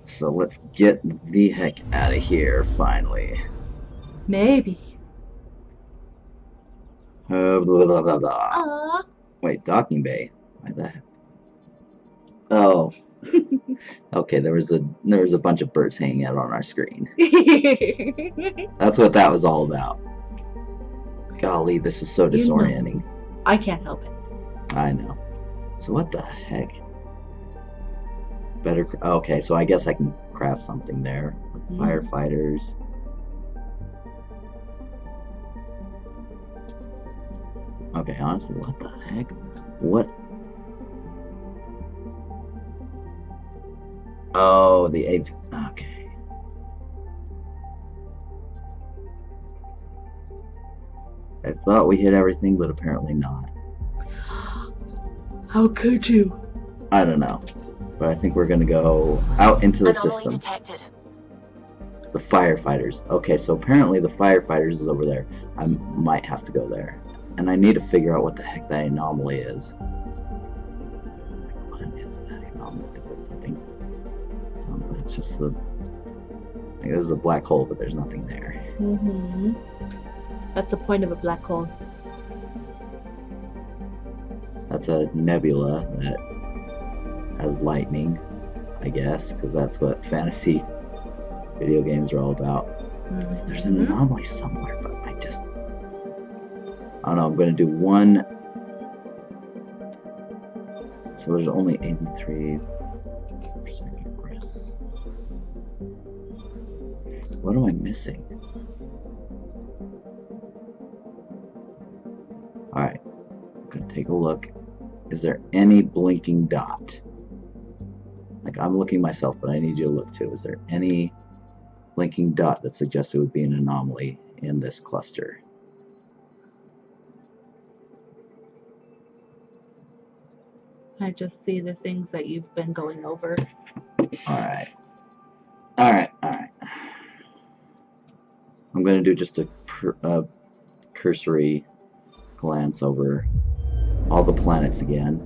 So let's get the heck out of here, finally. Maybe. Blah, blah, blah, blah. Aww. Wait, docking bay. Why that? Oh, okay. There was a bunch of birds hanging out on our screen. That's what that was all about. Golly, this is so disorienting. I can't help it. I know. So what the heck? Better. Okay, so I guess I can craft something there. Firefighters. Okay, honestly, what the heck? What? Oh, the ape. Okay. I thought we hit everything, but apparently not. How could you? I don't know. But I think we're gonna go out into the system. Detected. The firefighters. Okay, so apparently the firefighters is over there. I might have to go there. And I need to figure out what the heck that anomaly is. What is that anomaly? Is it something? It's just the... I guess this is a black hole, but there's nothing there. That's the point of a black hole. That's a nebula that has lightning, I guess, because that's what fantasy video games are all about. So there's an anomaly somewhere, but I don't know, I'm going to do one. So there's only 83%. What am I missing? Alright, I'm going to take a look. Is there any blinking dot? Like, I'm looking myself, but I need you to look too. Is there any blinking dot that suggests it would be an anomaly in this cluster? I just see the things that you've been going over. Alright. I'm going to do just a cursory glance over all the planets again.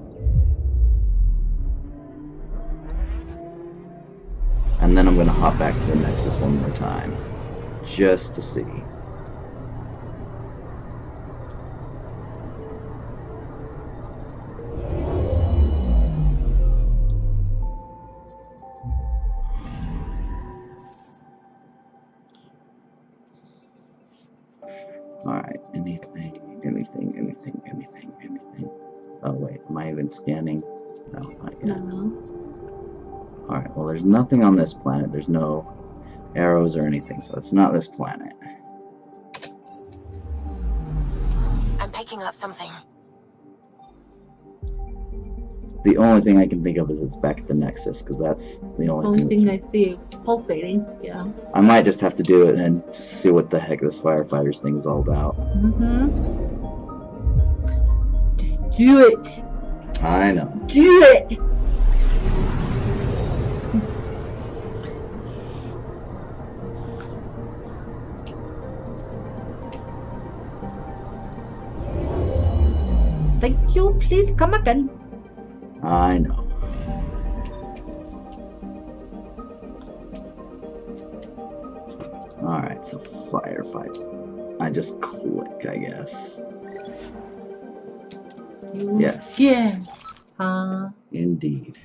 And then I'm going to hop back to the Nexus one more time, just to see. Alright, anything. Oh wait, am I even scanning? No, not yet. No. Alright, well there's nothing on this planet. There's no arrows or anything, so it's not this planet. I'm picking up something. The only thing I can think of is it's back at the Nexus, because that's the only thing I see pulsating, yeah. I might just have to do it and just see what the heck this firefighters thing is all about. Just do it! I know. Do it! Thank you, please come again. I know. Alright, so firefight. I just click, I guess. Yes. Yes. Indeed.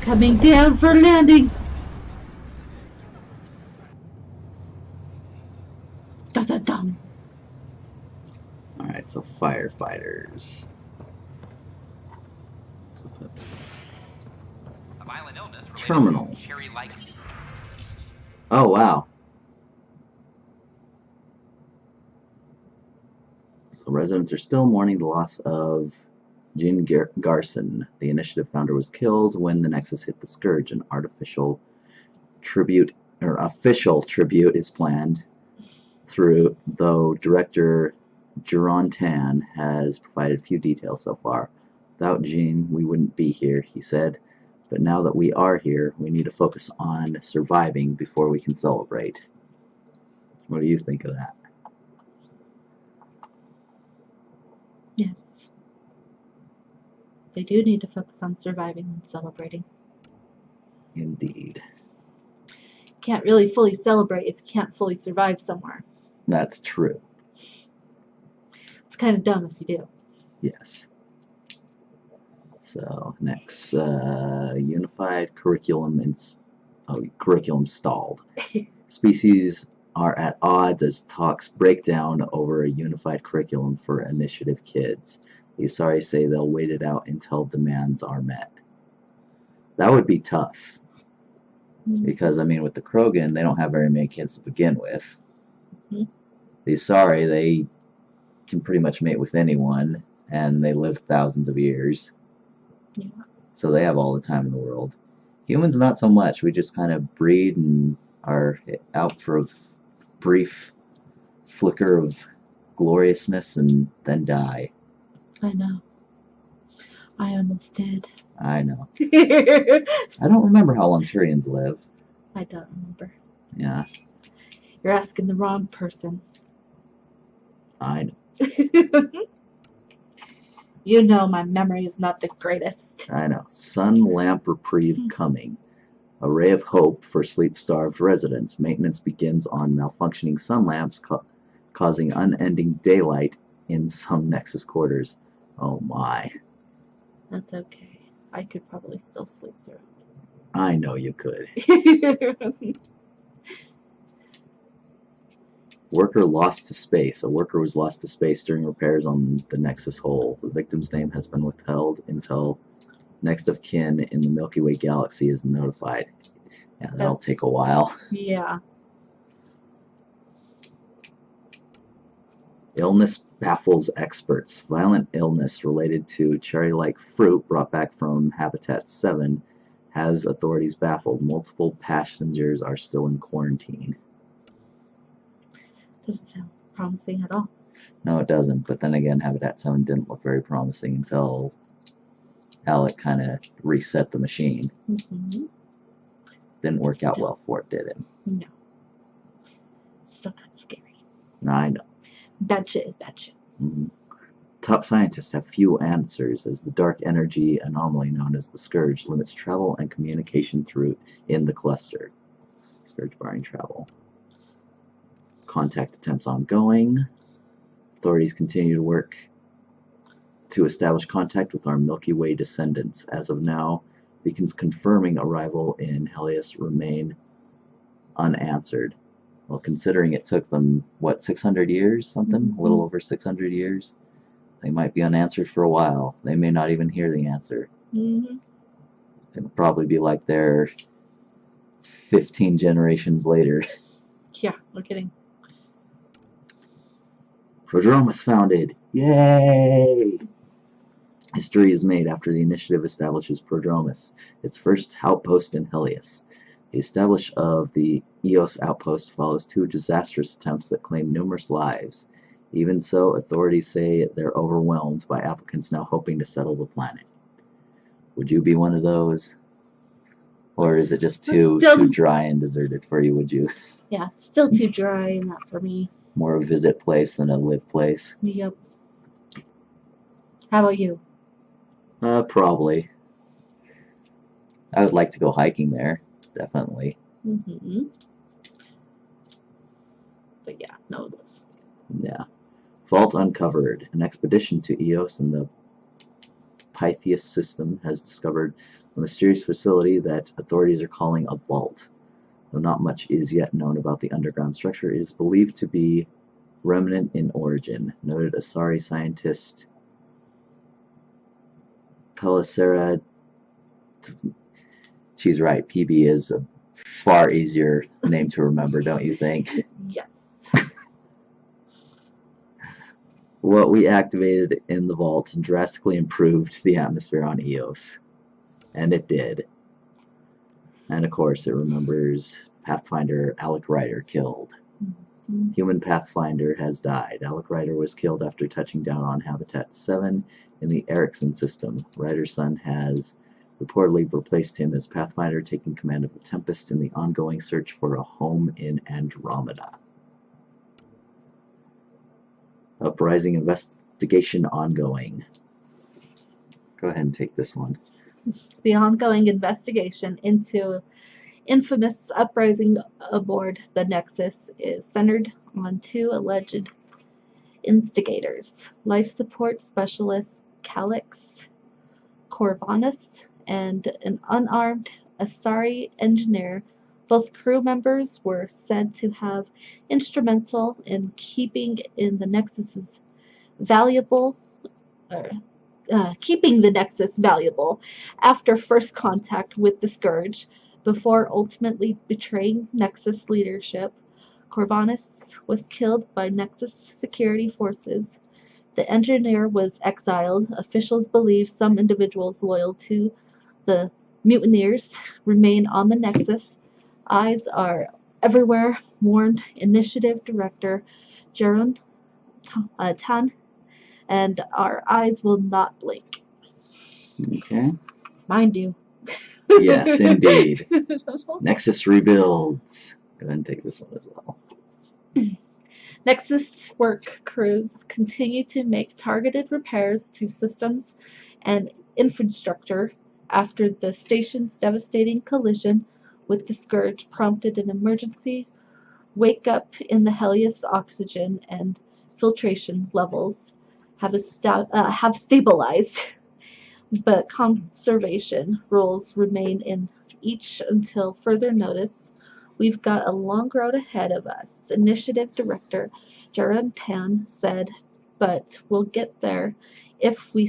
Coming down for landing. Da da dum. Alright, so firefighters. A violent illness terminal. Cherry-like. Oh wow. So residents are still mourning the loss of Jean Garson. The initiative founder was killed when the Nexus hit the Scourge, an artificial tribute or official tribute is planned though director Jeron Tan has provided few details so far. Without Jean, we wouldn't be here, he said. But now that we are here, we need to focus on surviving before we can celebrate. What do you think of that? Yes. They do need to focus on surviving and celebrating. Indeed. Can't really fully celebrate if you can't fully survive somewhere. That's true. It's kind of dumb if you do. Yes. So, next, unified curriculum curriculum stalled. Species are at odds as talks break down over a unified curriculum for initiative kids. The Asari say they'll wait it out until demands are met. That would be tough. Because, I mean, with the Krogan, they don't have very many kids to begin with. Mm-hmm. The Asari, they can pretty much mate with anyone, and they live thousands of years. Yeah. So they have all the time in the world. Humans, not so much. We just kind of breed and are out for a brief flicker of gloriousness and then die. I know. I almost did. I know. I don't remember how long Turians live. I don't remember. Yeah. You're asking the wrong person. I know. You know my memory is not the greatest. I know. Sun lamp reprieve coming. A ray of hope for sleep-starved residents. Maintenance begins on malfunctioning sun lamps, causing unending daylight in some Nexus quarters. Oh my. That's okay. I could probably still sleep through I know you could. it. Worker lost to space. A worker was lost to space during repairs on the Nexus hull. The victim's name has been withheld until next of kin in the Milky Way galaxy is notified. Yeah, that'll take a while. Yeah. Illness baffles experts. Violent illness related to cherry-like fruit brought back from Habitat 7 has authorities baffled. Multiple passengers are still in quarantine. Doesn't sound promising at all. No, it doesn't. But then again, Habitat 7 didn't look very promising until Alec kind of reset the machine. Mm-hmm. Didn't work out well for it, did it? No. Still kind of scary. I know. Bad shit is bad shit. Mm-hmm. Top scientists have few answers as the dark energy anomaly known as the Scourge limits travel and communication through in the cluster. Scourge barring travel. Contact attempts ongoing. Authorities continue to work to establish contact with our Milky Way descendants. As of now, beacons confirming arrival in Helios remain unanswered. Well, considering it took them, what, 600 years? Something? Mm-hmm. A little over 600 years? They might be unanswered for a while. They may not even hear the answer. Mm-hmm. It'll probably be like they're 15 generations later. Yeah, no kidding. Prodromus founded. Yay! History is made after the initiative establishes Prodromus, its first outpost in Helios. The establishment of the EOS outpost follows two disastrous attempts that claim numerous lives. Even so, authorities say they're overwhelmed by applicants now hoping to settle the planet. Would you be one of those? Or is it just too dry and deserted for you, would you? Yeah, it's still too dry, not for me. More a visit place than a live place? Yep. How about you? Probably. I would like to go hiking there, definitely. Mm-hmm. But yeah, no. Yeah. Vault uncovered. An expedition to Eos and the Pythias system has discovered a mysterious facility that authorities are calling a vault. Though not much is yet known about the underground structure, it is believed to be remnant in origin. Noted Asari scientist Pelisera. She's right. PB is a far easier name to remember, don't you think? Yes. What we activated in the vault drastically improved the atmosphere on Eos. And it did. And of course, it remembers Pathfinder Alec Ryder killed. Human Pathfinder has died. Alec Ryder was killed after touching down on Habitat 7 in the Erickson system. Ryder's son has reportedly replaced him as Pathfinder, taking command of the Tempest in the ongoing search for a home in Andromeda. Uprising investigation ongoing. Go ahead and take this one. The ongoing investigation into infamous uprising aboard the Nexus is centered on two alleged instigators, life support specialist Calix Corvinus and an unarmed Asari engineer. Both crew members were said to have instrumental in keeping the Nexus valuable after first contact with the Scourge, before ultimately betraying Nexus leadership. Corvinus was killed by Nexus security forces. The engineer was exiled. Officials believe some individuals loyal to the mutineers remain on the Nexus. Eyes are everywhere, warned Initiative Director Jaron Tan, and our eyes will not blink. Okay. Mind you. Yes, indeed. Nexus rebuilds. Go ahead and take this one as well. Nexus work crews continue to make targeted repairs to systems and infrastructure after the station's devastating collision with the Scourge prompted an emergency wake-up in the Helios oxygen and filtration levels have stabilized, but conservation rules remain in each until further notice. We've got a long road ahead of us, Initiative Director Jaron Tan said, but we'll get there if we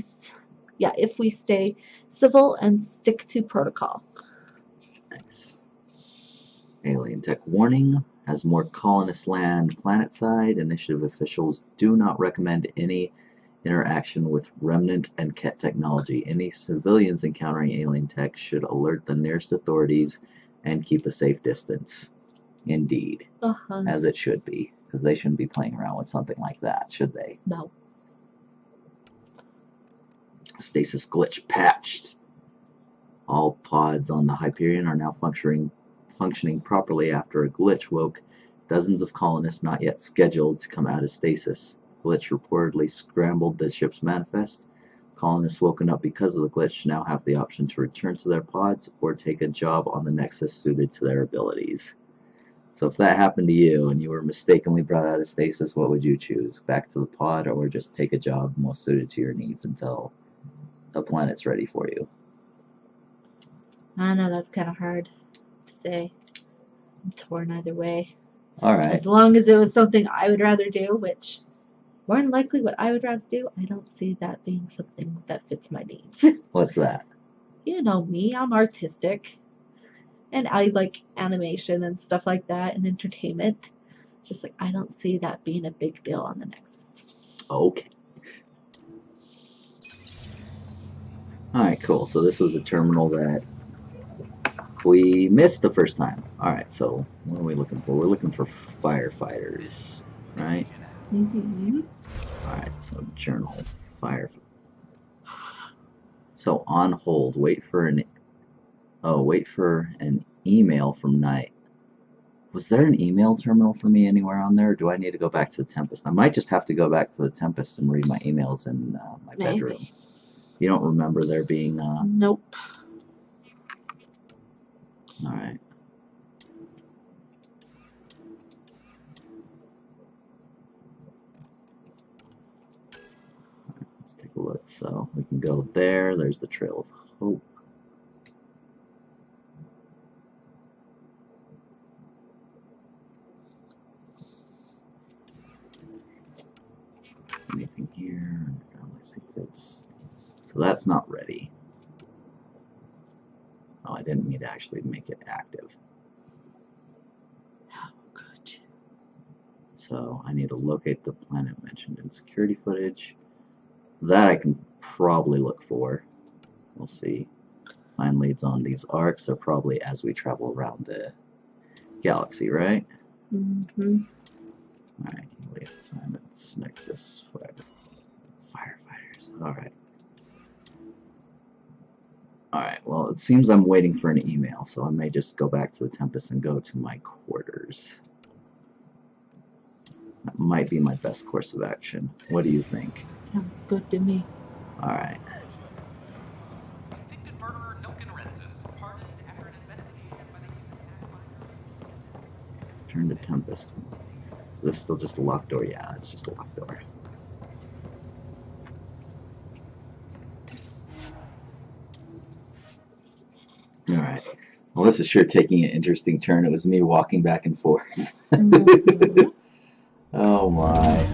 stay civil and stick to protocol. Nice. Alien tech warning. As more colonists land planetside, Initiative officials do not recommend any interaction with Remnant and Ket technology. Any civilians encountering alien tech should alert the nearest authorities and keep a safe distance. Indeed. As it should be. Because they shouldn't be playing around with something like that, should they? No. Stasis glitch patched. All pods on the Hyperion are now functioning properly after a glitch woke dozens of colonists not yet scheduled to come out of stasis. Glitch reportedly scrambled the ship's manifest. Colonists woken up because of the glitch now have the option to return to their pods or take a job on the Nexus suited to their abilities. So if that happened to you and you were mistakenly brought out of stasis, what would you choose? Back to the pod or just take a job most suited to your needs until a planet's ready for you? I know that's kind of hard to say. I'm torn either way. Alright. As long as it was something I would rather do, which more than likely what I would rather do, I don't see that being something that fits my needs. What's that? You know me, I'm artistic. And I like animation and stuff like that and entertainment. Just like, I don't see that being a big deal on the Nexus. Okay. Alright, cool. So this was a terminal that we missed the first time. Alright, so what are we looking for? We're looking for firefighters, right? Mm-hmm. Alright, so journal. Fire. So on hold. Wait for an email from Knight. Was there an email terminal for me anywhere on there, or do I need to go back to the Tempest? I might just have to go back to the Tempest and read my emails in my bedroom. You don't remember there being... Nope. Alright. Let's take a look. So we can go there. There's the Trail of Hope. Anything here? So that's not ready. Oh, I didn't need to actually make it active. Oh, good. So I need to locate the planet mentioned in security footage. That I can probably look for. We'll see. Find leads on these arcs. They're probably as we travel around the galaxy, right? Mm-hmm. Alright, latest assignments, Nexus, whatever. Firefighters, alright. Alright, well, it seems I'm waiting for an email, so I may just go back to the Tempest and go to my quarters. That might be my best course of action. What do you think? Sounds good to me. Alright. Convicted murderer Nexus, pardoned after an investigation by the Turn to Tempest. Is this still just a locked door? Yeah, it's just a locked door. Alright. Well, this is sure taking an interesting turn. It was me walking back and forth. Mm-hmm. Oh my.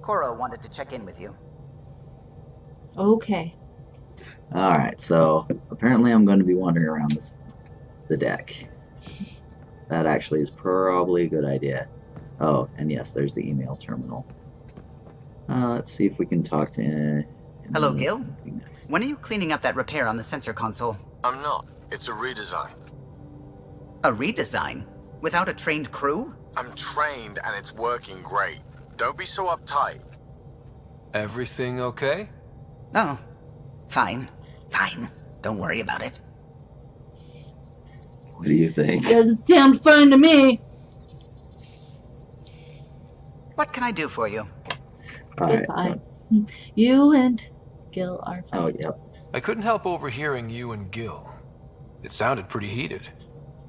Cora wanted to check in with you. Okay. Alright, so apparently I'm going to be wandering around the deck. That actually is probably a good idea. Oh, and yes, there's the email terminal. Let's see if we can talk to... Hello, Gil? Next. When are you cleaning up that repair on the sensor console? I'm not. It's a redesign. A redesign? Without a trained crew? I'm trained and it's working great. Don't be so uptight. Everything okay? Oh, fine. Fine. Don't worry about it. What do you think? Doesn't sound fun to me. What can I do for you? Alright, Goodbye. so... You and Gil are fine. Oh, yep. I couldn't help overhearing you and Gil. It sounded pretty heated.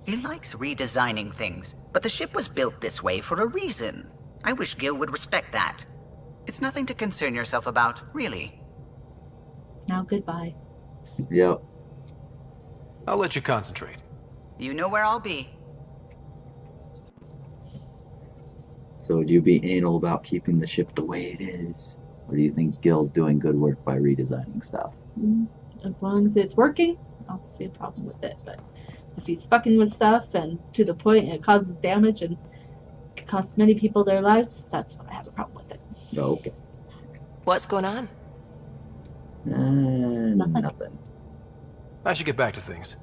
He likes redesigning things, but the ship was built this way for a reason. I wish Gil would respect that. It's nothing to concern yourself about, really. Now goodbye. Yep. I'll let you concentrate. You know where I'll be. So would you be anal about keeping the ship the way it is? Or do you think Gil's doing good work by redesigning stuff? As long as it's working, I don't see a problem with it. But if he's fucking with stuff and to the point it causes damage and it costs many people their lives, that's when I have a problem with it. Okay. What's going on? Nothing. I should get back to things.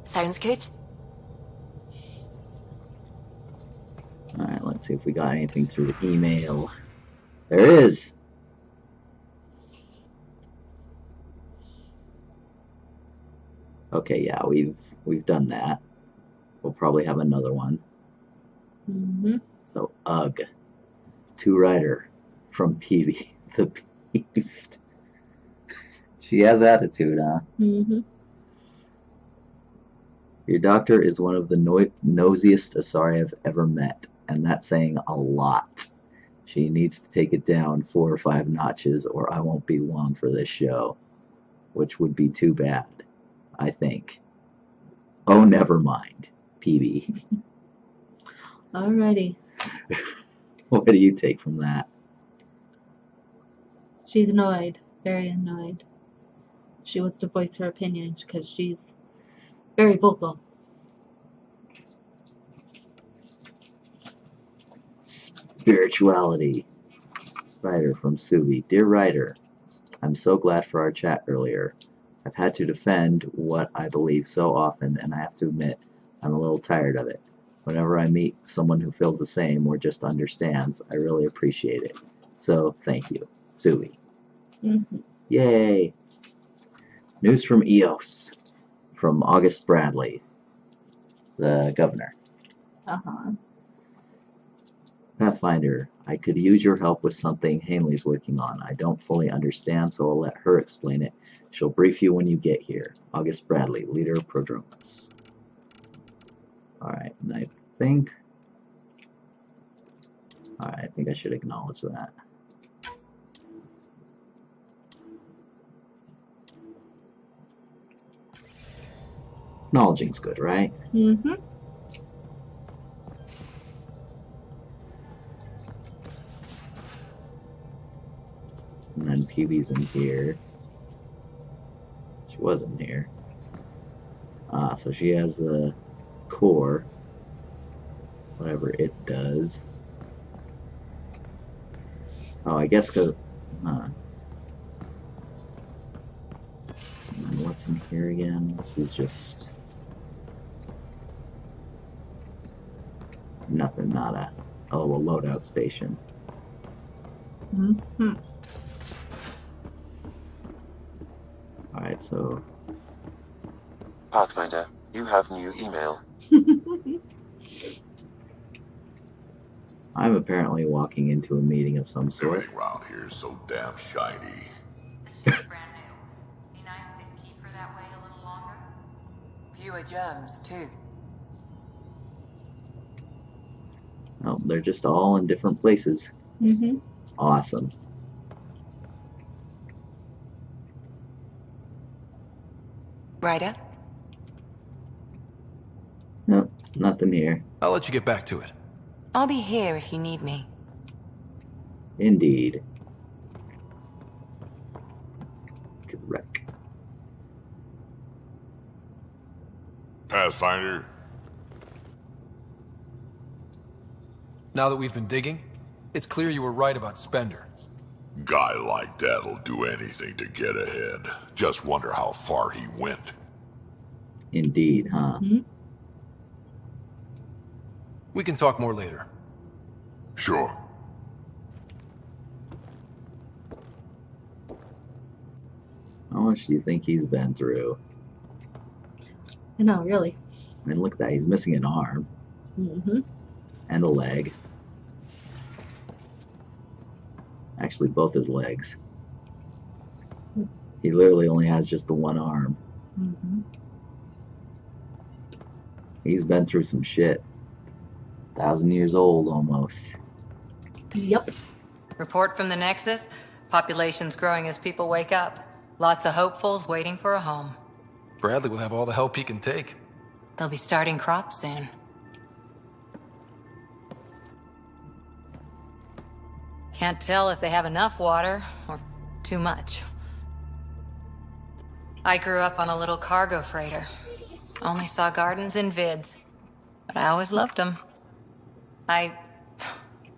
Sounds good. Alright, let's see if we got anything through the email. There is! Okay, yeah, we've done that. We'll probably have another one. Mm-hmm. So, ugh. Two-Rider from Peavy the Peeved. She has attitude, huh? Mm-hmm. Your doctor is one of the nosiest Asari I've ever met, and that's saying a lot. She needs to take it down 4 or 5 notches, or I won't be long for this show. Which would be too bad, I think. Oh, never mind. PB. Alrighty. What do you take from that? She's annoyed. Very annoyed. She wants to voice her opinion because she's very vocal. Spirituality. Writer from Suvi. Dear writer, I'm so glad for our chat earlier. I've had to defend what I believe so often, and I have to admit, I'm a little tired of it. Whenever I meet someone who feels the same or just understands, I really appreciate it. So, thank you. Suvi. Mm-hmm. Yay! News from EOS. From August Bradley, the governor. Uh-huh. Pathfinder, I could use your help with something Hanley's working on. I don't fully understand, so I'll let her explain it. She'll brief you when you get here. August Bradley, leader of Prodromus. Alright, and I think I should acknowledge that. Acknowledging's good, right? Mm-hmm. Kiwi's in here. She wasn't here. Ah, so she has the core. Whatever it does. Oh, I guess because... And what's in here again? This is just... Nothing, not a... Oh, a loadout station. Mm-hmm. Alright, so... Pathfinder, you have new email. I'm apparently walking into a meeting of some sort. Everything around here is so damn shiny. The ship's brand new. Be nice to keep her that way a little longer. Fewer germs, too. Oh, they're just all in different places. Mm-hmm. Awesome. Ryder? Nope, nothing here. I'll let you get back to it. I'll be here if you need me. Indeed. Good wreck. Pathfinder, Now that we've been digging, it's clear you were right about Spender. guy like that'll do anything to get ahead. Just wonder how far he went. Indeed, huh? Mm-hmm. We can talk more later. Sure. How much do you think he's been through? I know, really. I mean, look at that. He's missing an arm Mm-hmm. and a leg. Actually, both his legs. He literally only has just the one arm. Mm-hmm. He's been through some shit. 1,000 years old, almost. Yep. Report from the Nexus. Population's growing as people wake up. Lots of hopefuls waiting for a home. Bradley will have all the help he can take. They'll be starting crops soon. Can't tell if they have enough water or too much. I grew up on a little cargo freighter. Only saw gardens in vids, but I always loved them. I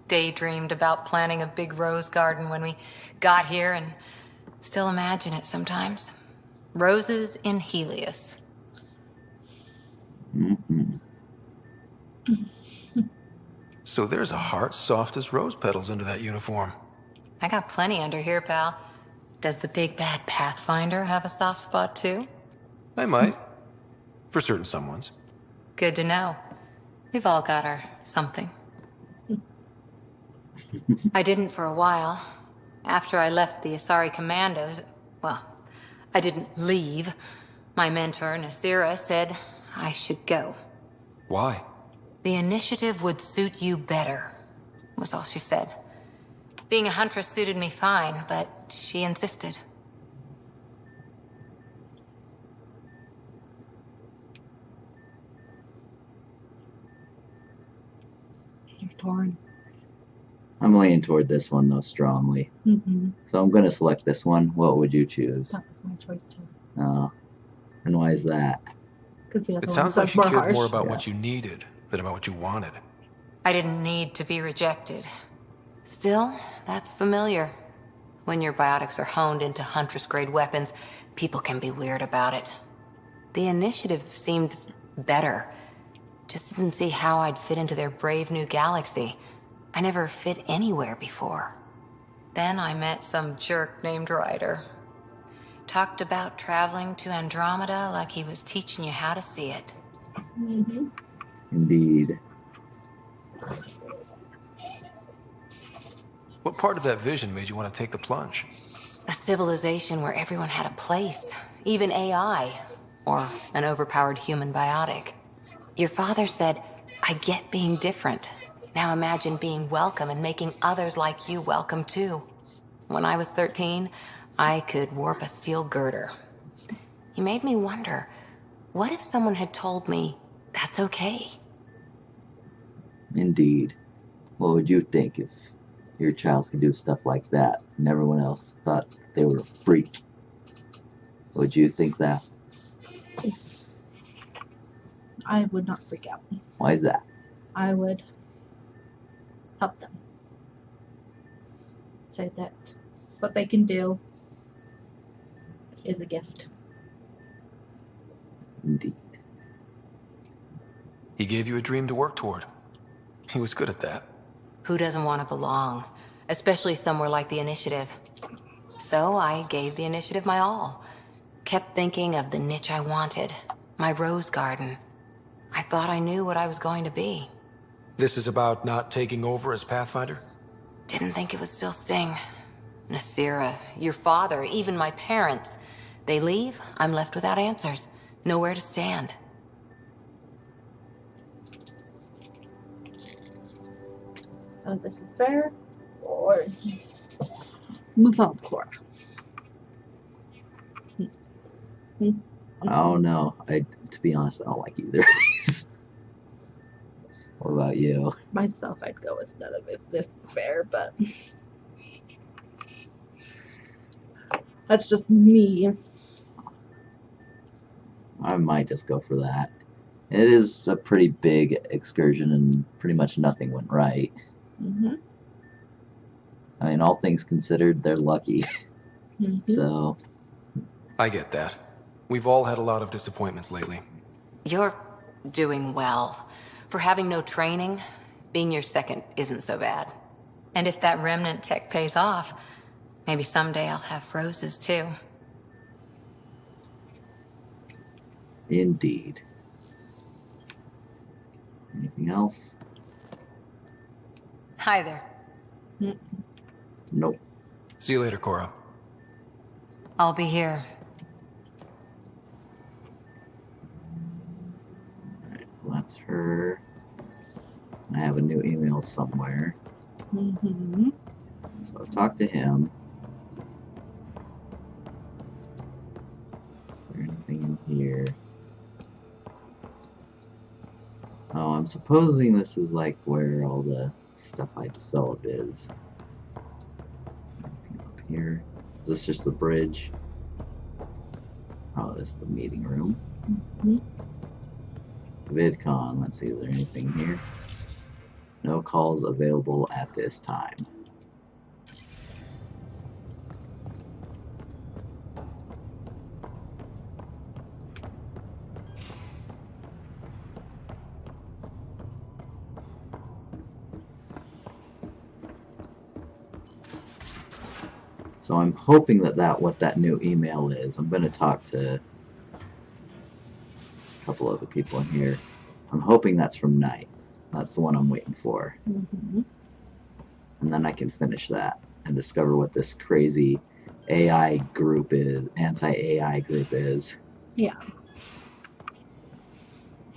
daydreamed about planting a big rose garden when we got here and still imagine it sometimes. Roses in Helios. Mm-hmm. So there's a heart soft as rose petals under that uniform. I got plenty under here, pal. Does the big bad Pathfinder have a soft spot too? I might. For certain someones. Good to know. We've all got our something. I didn't for a while. After I left the Asari Commandos, well, I didn't leave. My mentor, Nasira, said I should go. Why? The initiative would suit you better, was all she said. Being a huntress suited me fine, but she insisted. You're torn. I'm leaning toward this one, though, strongly. Mm-hmm. So I'm going to select this one. What would you choose? That was my choice too. Oh. And why is that? Because the other It sounds like she more cared harsh. more about Yeah. what you needed than about what you wanted. I didn't need to be rejected. Still, that's familiar. When your biotics are honed into Huntress-grade weapons, people can be weird about it. The initiative seemed better. Just didn't see how I'd fit into their brave new galaxy. I never fit anywhere before. Then I met some jerk named Ryder. Talked about traveling to Andromeda like he was teaching you how to see it. Mm-hmm. Indeed. What part of that vision made you want to take the plunge? A civilization where everyone had a place, even AI, or an overpowered human biotic. Your father said, I get being different. Now imagine being welcome and making others like you welcome too. When I was 13, I could warp a steel girder. He made me wonder, what if someone had told me that's okay? Indeed. What would you think if your child could do stuff like that and everyone else thought they were free. Would you think that? I would not freak out. Why is that? I would help them. Say that what they can do is a gift. Indeed. He gave you a dream to work toward. He was good at that. Who doesn't want to belong? Especially somewhere like the Initiative. So I gave the Initiative my all. Kept thinking of the niche I wanted. My rose garden. I thought I knew what I was going to be. This is about not taking over as Pathfinder? Didn't think it would still sting. Nasira, your father, even my parents. They leave, I'm left without answers. Nowhere to stand. This is fair. Or move on, Cora. Oh no, to be honest, I don't like either of these. What about you? Myself, I'd go with none of it. This is fair, but that's just me. I might just go for that. It is a pretty big excursion and pretty much nothing went right. Mm-hmm. I mean, all things considered, they're lucky. Mm-hmm. So, I get that. We've all had a lot of disappointments lately. You're doing well. For having no training, being your second isn't so bad. And if that remnant tech pays off, maybe someday I'll have roses too. indeed. Anything else? Hi there. Nope. See you later, Cora. I'll be here. Alright, so that's her. I have a new email somewhere. Mm-hmm. So I've talked to him. Is there anything in here? Oh, I'm supposing this is like where all the stuff I developed is. Anything up here? Is this just the bridge? Oh, this is the meeting room. Mm-hmm. VidCon. Let's see, is there anything here? No calls available at this time. So I'm hoping that what that new email is. I'm going to talk to a couple other people in here. I'm hoping that's from Knight. That's the one I'm waiting for. Mm-hmm. And then I can finish that and discover what this crazy AI group is, anti-AI group is. Yeah.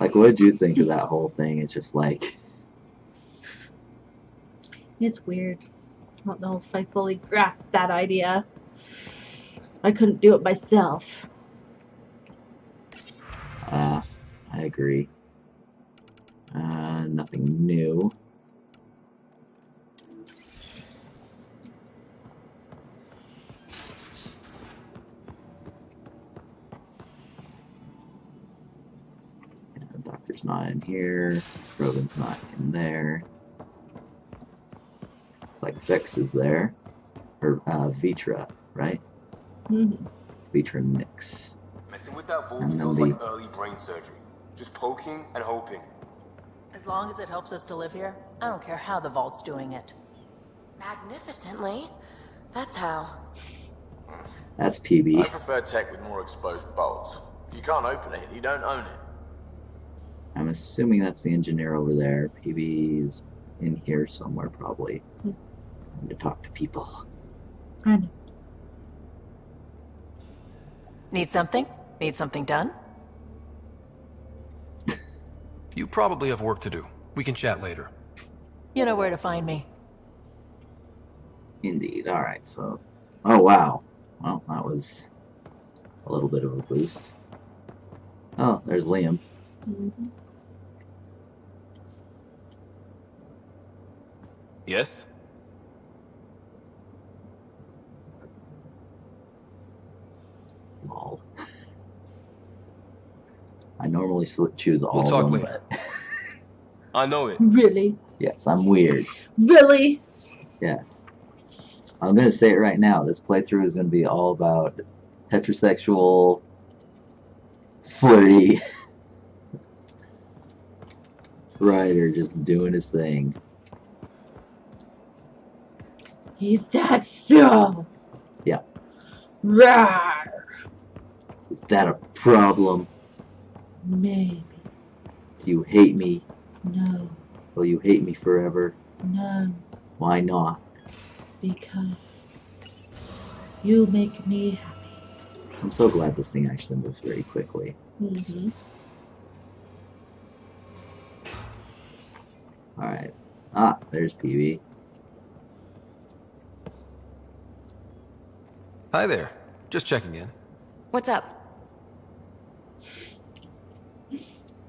Like, what did you think of that whole thing? It's just like... It's weird. I don't know if I fully grasped that idea. I couldn't do it myself. I agree. Nothing new. The doctor's not in here. Rogan's not in there. Looks like Vex is there. Or Vitra, right? Mm-hmm. Vitra Nix. Messing with that vault And then feels the- like early brain surgery. Just poking and hoping. As long as it helps us to live here, I don't care how the vault's doing it. Magnificently. That's how. That's I PB. prefer tech with more exposed bolts. If you can't open it, you don't own it. I'm assuming that's the engineer over there. PB is in here somewhere, probably. Time to talk to people. I know. Need something? Need something done? You probably have work to do. We can chat later. You know where to find me. Indeed. Alright, so... Oh, wow. Well, that was a little bit of a boost. Oh, there's Liam. Mm-hmm. Yes? Lol. I normally choose all We'll talk of them, later. but I know it. Really? yes, I'm weird. Really? Yes. I'm going to say it right now. This playthrough is going to be all about heterosexual, flirty Ryder just doing his thing. He's that so. Yeah. Rawr. Is that a problem? Maybe. Do you hate me? No. Will you hate me forever? No. Why not? Because you make me happy. I'm so glad this thing actually moves very quickly. Mm-hmm. Alright. Ah, there's PB. Hi there. Just checking in. What's up?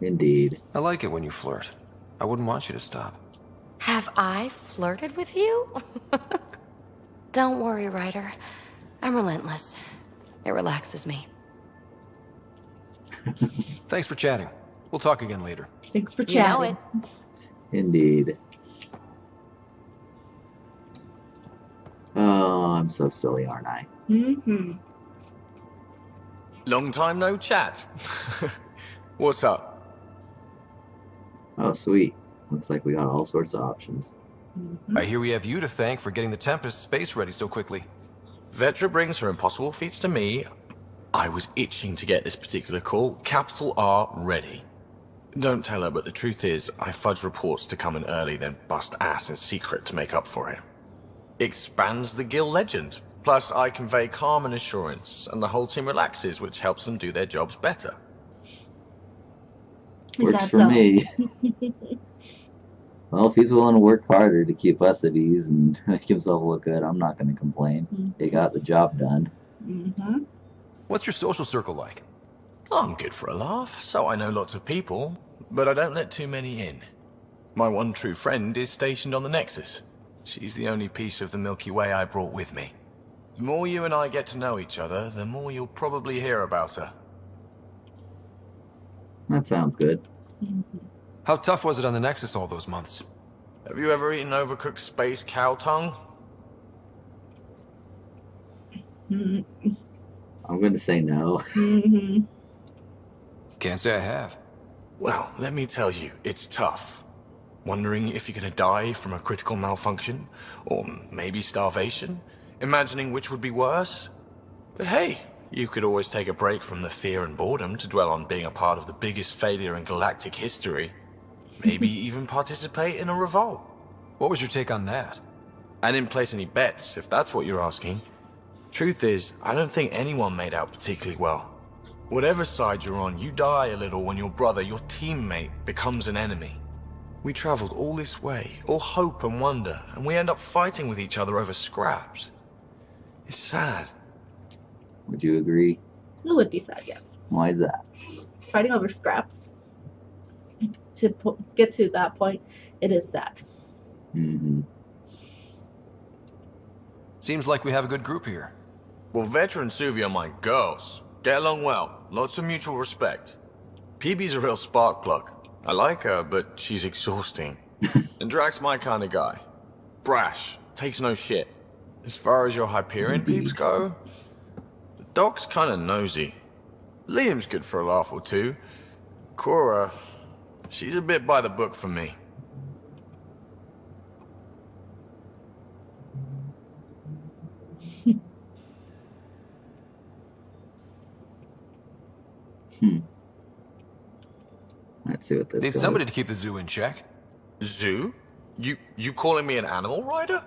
Indeed. I like it when you flirt. I wouldn't want you to stop. Have I flirted with you? Don't worry, Ryder. I'm relentless. It relaxes me. Thanks for chatting. We'll talk again later. Thanks for You know chatting. it. Indeed. Oh, I'm so silly, aren't I? Mm-hmm. Long time no chat. What's up? Oh, sweet. Looks like we got all sorts of options. Mm-hmm. I hear we have you to thank for getting the Tempest space ready so quickly. Vetra brings her impossible feats to me. I was itching to get this particular call. Capital R ready. Don't tell her, but the truth is, I fudge reports to come in early, then bust ass in secret to make up for it. Expands the guild legend. Plus, I convey calm and assurance, and the whole team relaxes, which helps them do their jobs better. Works for me. Well, if he's willing to work harder to keep us at ease and make himself look good, I'm not going to complain. Mm-hmm. He got the job done. Mm-hmm. What's your social circle like? I'm good for a laugh, so I know lots of people, but I don't let too many in. My one true friend is stationed on the Nexus. She's the only piece of the Milky Way I brought with me. The more you and I get to know each other, the more you'll probably hear about her. That sounds good. Mm-hmm. How tough was it on the Nexus all those months? Have you ever eaten overcooked space cow tongue? Mm-hmm. I'm going to say no. Mm-hmm. Can't say I have. Well, let me tell you, it's tough. Wondering if you're gonna die from a critical malfunction, or maybe starvation, imagining which would be worse. But hey, you could always take a break from the fear and boredom to dwell on being a part of the biggest failure in galactic history. Maybe even participate in a revolt. What was your take on that? I didn't place any bets, if that's what you're asking. Truth is, I don't think anyone made out particularly well. Whatever side you're on, you die a little when your brother, your teammate, becomes an enemy. We traveled all this way, all hope and wonder, and we end up fighting with each other over scraps. It's sad. Would you agree? It would be sad, yes. Why is that? Fighting over scraps. To get to that point, it is sad. Mm-hmm. Seems like we have a good group here. Well, Vetra and Suvi are my girls. Get along well, lots of mutual respect. PB's a real spark plug. I like her, but she's exhausting. And Drax's my kind of guy. Brash, takes no shit. As far as your Hyperion peeps go, the Doc's kind of nosy. Liam's good for a laugh or two. Cora, she's a bit by the book for me. Let's see what this Need goes. somebody to keep the zoo in check. Zoo? You calling me an animal rider?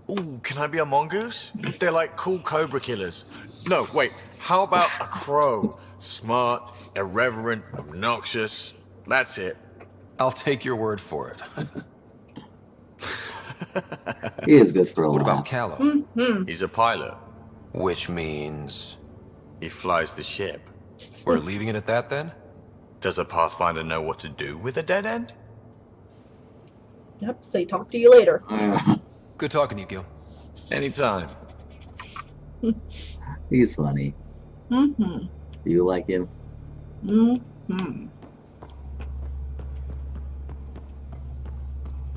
Ooh, can I be a mongoose? They're like cool cobra killers. No, wait, how about a crow? Smart, irreverent, obnoxious. That's it. I'll take your word for it. He is good for a What laugh. about Callow? Mm-hmm. He's a pilot. Which means... He flies the ship. We're leaving it at that then? Does a Pathfinder know what to do with a dead end? Yep, say talk to you later. Good talking to you, Gil. Anytime. He's funny. Mm-hmm. Do you like him? Mm-hmm.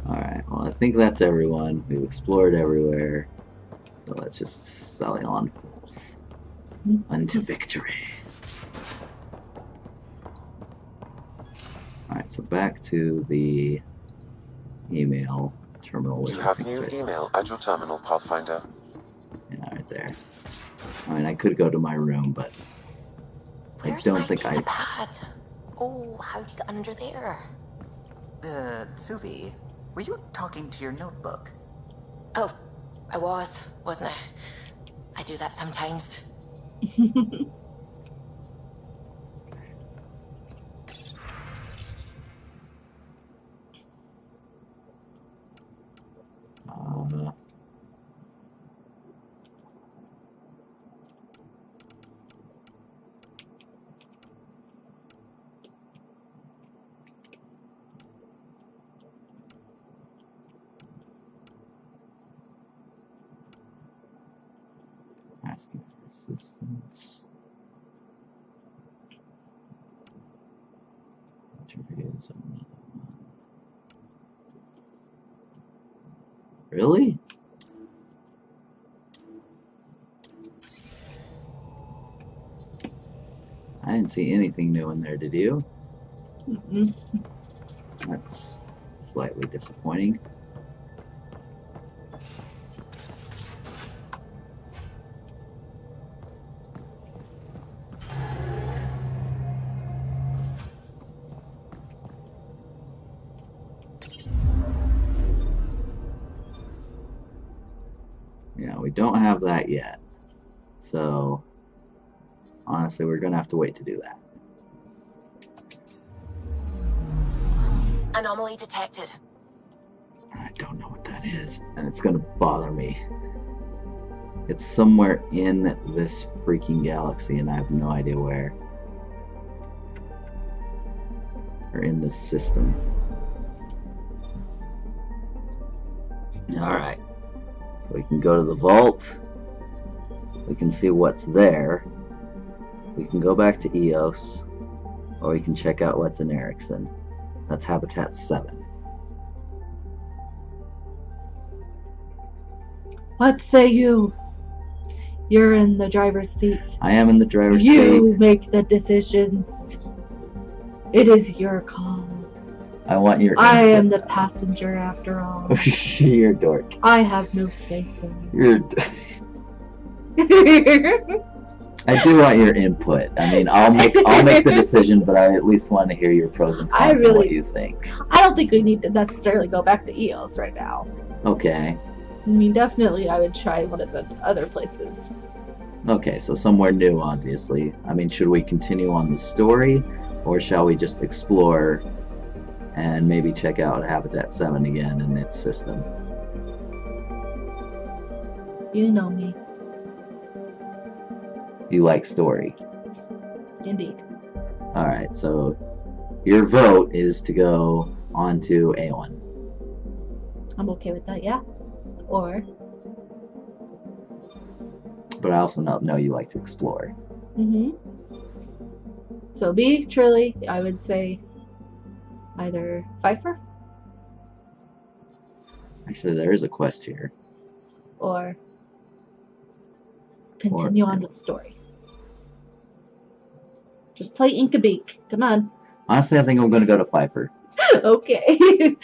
Alright, well I think that's everyone. We've explored everywhere. So let's just sally on forth unto victory. Alright, so back to the email terminal. You have new email at your terminal, Pathfinder. Yeah, right there. I mean, I could go to my room, but Where's I don't my think data pad? Oh, how'd you get under there? Suvi, were you talking to your notebook? Oh, I wasn't I? I do that sometimes. Asking for assistance. Interviews. Really? I didn't see anything new in there, did you? Mm-mm. That's slightly disappointing. Yeah, we don't have that yet. So, honestly, we're going to have to wait to do that. Anomaly detected. I don't know what that is, and it's going to bother me. It's somewhere in this freaking galaxy, and I have no idea where. Or in this system. Alright. So we can go to the vault. We can see what's there. We can go back to Eos. Or we can check out what's in Erickson. That's Habitat 7. What say you? You're in the driver's seat. I am in the driver's seat. You make the decisions. It is your call. I want your I input. am the passenger after all. You're a dork. I have no say-so. You're I do want your input. I mean, I'll make the decision, but I at least want to hear your pros and cons and what you think. I don't think we need to necessarily go back to EOS right now. Okay. I mean, definitely I would try one of the other places. Okay, so somewhere new, obviously. I mean, should we continue on the story, or shall we just explore and maybe check out Habitat 7 again and its system? You know me. You like story. Indeed. Alright, so your vote is to go on to A1. I'm okay with that, yeah. Or... But I also know you like to explore. Mm-hmm. So B, truly, I would say either Pfeiffer Actually, there is a quest here. or continue on with the story. Just play Ink-a-Beak. Come on. Honestly, I think I'm going to go to Pfeiffer. Okay.